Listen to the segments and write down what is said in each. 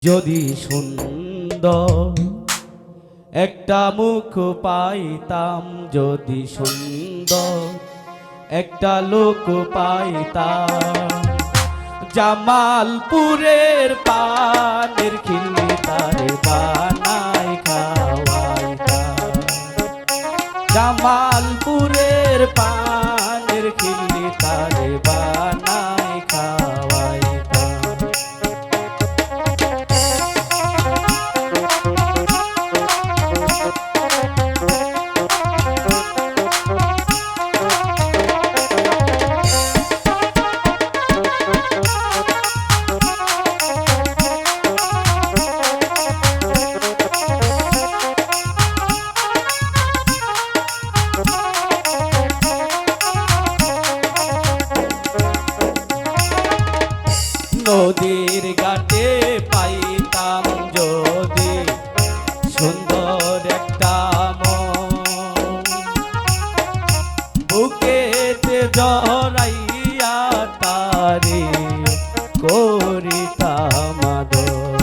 যদি সুন্দর একটা মুখ পাইতাম, যদি সুন্দর একটা লোক পাইতাম, জামালপুরের পানের খিল্লি তারে বানাই খাওয়াইতাম, জামালপুরের পানের খিল্লি তারে বানাই খাওয়াইতাম। নদীর ঘাটে পাইতাম যদি সুন্দর একটা মন, বুকেতে জড়াইয়া তারে করিতাম আদর।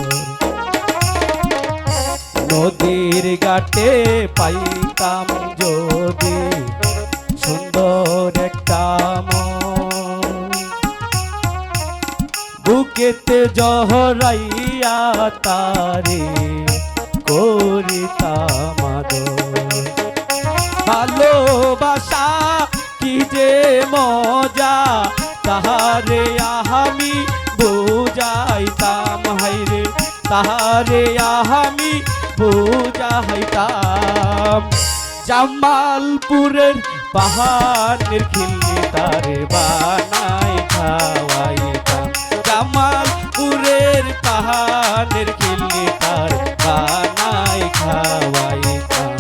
নদীর ঘাটে পাইতাম যদি সুন্দর একটা মন, বুকেতে জহরাইয়া তারে করিতাম আদর। ভালোবাসা কি যে মজা তাহারে আমি বুঝাইতাম, হাইরে তাহারে আমি বুঝাইতাম, জামালপুরের পাহাড়ের খিল্লি তারে বানাই খাওয়াইতাম, জামালপুরের পাহাড়ের খিল্লি তার বানাই খাওয়াইতাম।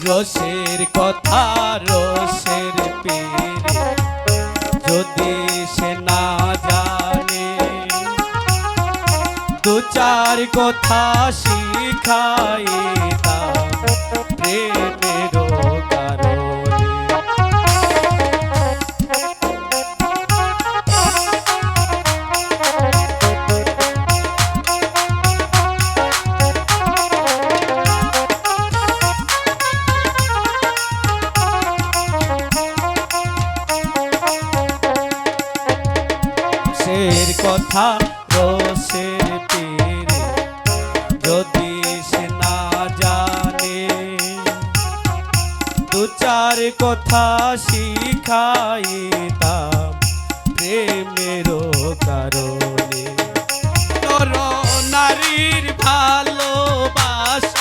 রসের কথা রসের পীরে যদি সে না জানে, দু চার কথা শিখাইতাম প্রেমের কারণে। রসের কথা রসের পীরে যদি সে না জানে, দু চার কথা শিখাইতাম প্রেমের কারণে। নর নারীর ভালোবাসা